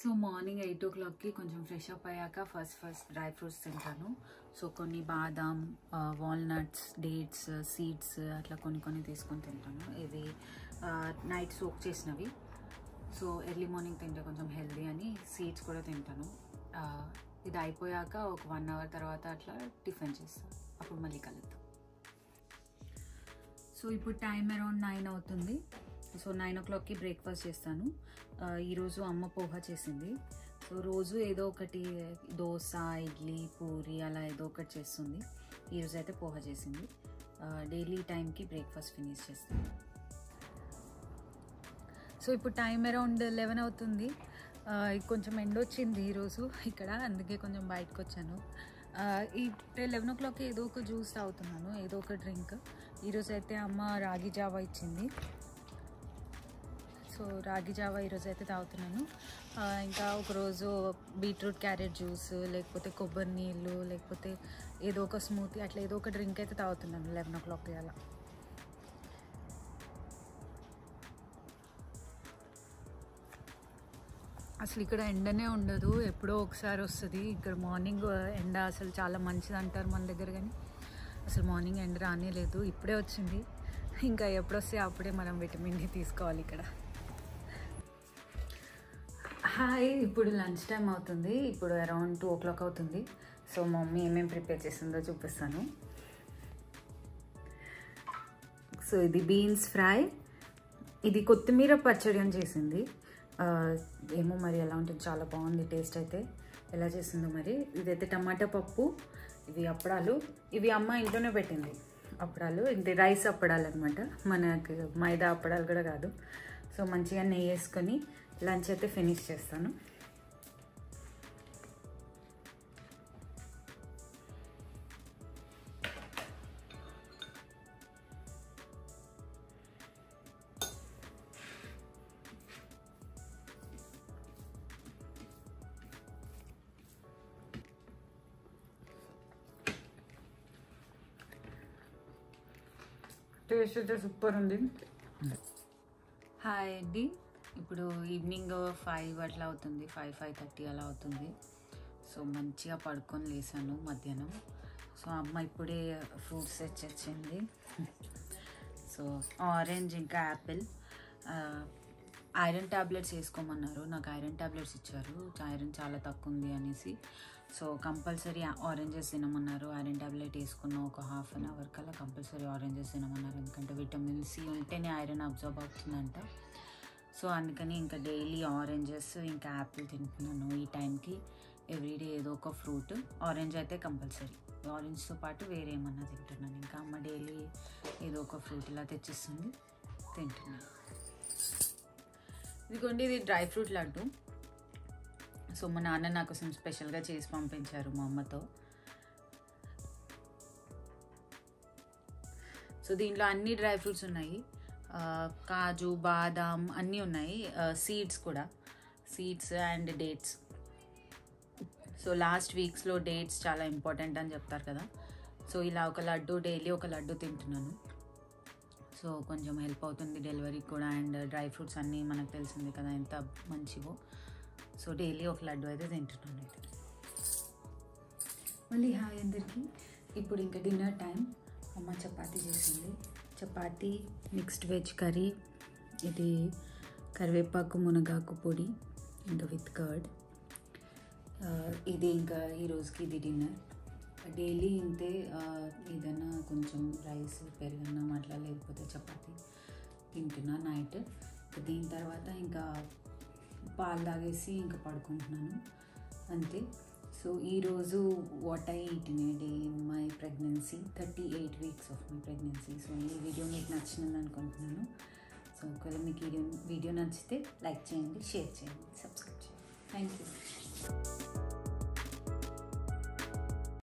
So morning 8 o'clockకి కొంచెం fresh up అయ్యాక first dry fruits తింటాను. సో కొన్ని బాదాం, వాల్నట్స్, డేట్స్, సీడ్స్ అట్లా కొన్ని తీసుకొని తింటాను. ఇవి నైట్ సోక్ చేసినవి. సో ఎర్లీ మార్నింగ్ తింటే కొంచెం హెల్దీ అని సీడ్స్ కూడా తింటాను. ఇది అయిపోయాక ఒక 1 hour తర్వాత అట్లా టిఫిన్ చేస్తాను. అప్పుడు మళ్ళీ కలుద్దాం. సో ఇప్పుడు టైం అరౌండ్ 9 అవుతుంది. సో 9 o'clockకి బ్రేక్ఫాస్ట్ చేస్తాను. ఈరోజు అమ్మ పోహా చేసింది. సో రోజు ఏదో ఒకటి దోశ, ఇడ్లీ, పూరి అలా ఏదో ఒకటి చేస్తుంది. ఈరోజు అయితే పోహా చేసింది. డైలీ టైంకి బ్రేక్ఫాస్ట్ ఫినిష్ చేస్తాను. సో ఇప్పుడు టైం అరౌండ్ 11 అవుతుంది. కొంచెం ఎండ వచ్చింది ఈరోజు ఇక్కడ, అందుకే కొంచెం బయటకు వచ్చాను. ఈ 11 o'clockకి ఏదో ఒక జ్యూస్ తాగుతున్నాను, ఏదో ఒక డ్రింక్. ఈరోజు అయితే అమ్మ రాగి జావా ఇచ్చింది. సో రాగి జావా ఈరోజు అయితే తాగుతున్నాను. ఇంకా ఒకరోజు బీట్రూట్ క్యారెట్ జ్యూస్, లేకపోతే కొబ్బరి నీళ్ళు, లేకపోతే ఏదో ఒక స్మూతీ, అట్లా ఏదో ఒక డ్రింక్ అయితే తాగుతున్నాను 11 o'clockకి అలా. అసలు ఇక్కడ ఎండనే ఉండదు, ఎప్పుడో ఒకసారి వస్తుంది. ఇక్కడ మార్నింగ్ ఎండ అసలు చాలా మంచిది అంటారు మన దగ్గర, కానీ అసలు మార్నింగ్ ఎండ రానే లేదు. ఇప్పుడే వచ్చింది, ఇంకా ఎప్పుడు వస్తే అప్పుడే మనం విటమిన్ డి తీసుకోవాలి ఇక్కడ. హాయ్, ఇప్పుడు లంచ్ టైం అవుతుంది. ఇప్పుడు అరౌండ్ 2 o'clock అవుతుంది. సో మా మమ్మీ ఏమేమి ప్రిపేర్ చేసిందో చూపిస్తాను. సో ఇది బీన్స్ ఫ్రై, ఇది కొత్తిమీర పచ్చడి అని చేసింది. ఏమో మరి ఎలా ఉంటుంది, చాలా బాగుంది టేస్ట్ అయితే. ఎలా చేసిందో మరి. ఇదైతే టమాటా పప్పు, ఇవి అప్పడాలు. ఇవి అమ్మ ఇంట్లోనే పెట్టింది అప్పడాలు. ఇది రైస్ అప్పడాలు అనమాట, మనకు మైదా అప్పడాలు కూడా కాదు. సో మంచిగా నెయ్యి వేసుకొని లంచ్ అయితే ఫినిష్ చేస్తాను. టేస్ట్ అయితే సూపర్ ఉంది. హాయ్ అండి, ఇప్పుడు ఈవినింగ్ 5 అట్లా అవుతుంది, 5:30 అలా అవుతుంది. సో మంచిగా పడుకొని లేసాను మధ్యాహ్నం. సో అమ్మ ఇప్పుడే ఫ్రూట్స్ తెచ్చింది. సో ఆరెంజ్ ఇంకా యాపిల్. ఐరన్ ట్యాబ్లెట్స్ వేసుకోమన్నారు, నాకు ఐరన్ ట్యాబ్లెట్స్ ఇచ్చారు. ఐరన్ చాలా తక్కువ ఉంది అనేసి. సో కంపల్సరీ ఆరెంజెస్ తినమన్నారు. ఐరన్ ట్యాబ్లెట్ వేసుకున్న ఒక 1/2 hour కల్లా కంపల్సరీ ఆరెంజెస్ తినమన్నారు, ఎందుకంటే విటమిన్ సి ఉంటేనే ఐరన్ అబ్జర్బ్ అవుతుందంట. సో అందుకని ఇంకా డైలీ ఆరెంజెస్ ఇంకా యాపిల్ తింటున్నాను ఈ టైంకి. ఎవ్రీడే ఏదో ఒక ఫ్రూట్. ఆరెంజ్ అయితే కంపల్సరీ, ఆరెంజ్తో పాటు వేరే ఏమన్నా తింటున్నాను. ఇంకా అమ్మ డైలీ ఏదో ఒక ఫ్రూట్ ఇలా తెచ్చిస్తుంది, తింటున్నాను. ఇదిగోండి, ఇది డ్రై ఫ్రూట్ లడ్డు. సో మా నాన్న నా కోసం స్పెషల్గా చేసి పంపించారు మా అమ్మతో. సో దీంట్లో అన్ని డ్రై ఫ్రూట్స్ ఉన్నాయి, కాజు, బాదాం అన్నీ ఉన్నాయి, సీడ్స్ కూడా, seeds and dates. So last వీక్స్లో డేట్స్ చాలా ఇంపార్టెంట్ అని చెప్తారు కదా. సో ఇలా ఒక లడ్డు, డైలీ ఒక లడ్డు తింటున్నాను. సో కొంచెం హెల్ప్ అవుతుంది డెలివరీకి కూడా. అండ్ డ్రై ఫ్రూట్స్ అన్నీ మనకు తెలిసింది కదా ఎంత మంచివో. సో డైలీ ఒక లడ్డు అయితే తింటున్నాను. అయితే మళ్ళీ హాయ్ అందరికీ. ఇప్పుడు ఇంకా డిన్నర్ టైం. అమ్మ చపాతీ చేసింది, చపాతీ, మిక్స్డ్ వెజ్ కర్రీ, ఇది కరివేపాకు మునగాకు పొడి ఇంకా విత్ కర్డ్. ఇది ఇంకా ఈరోజుకి ఇది డిన్నర్. డైలీ ఇంతే, ఏదైనా కొంచెం రైస్, పెరుగన్నం అట్లా, లేకపోతే చపాతీ తింటున్నా నైట్. దీని తర్వాత ఇంకా పాలు తాగేసి ఇంకా పడుకుంటున్నాను అంతే. సో ఈరోజు what I eat in a day in my pregnancy, 38 weeks of my pregnancy. So ఈ వీడియో మీకు నచ్చిందని అనుకుంటున్నాను. సో ఒకవేళ మీకు ఈ వీడియో నచ్చితే లైక్ చేయండి, షేర్ చేయండి, సబ్స్క్రైబ్ చేయండి. Thank you.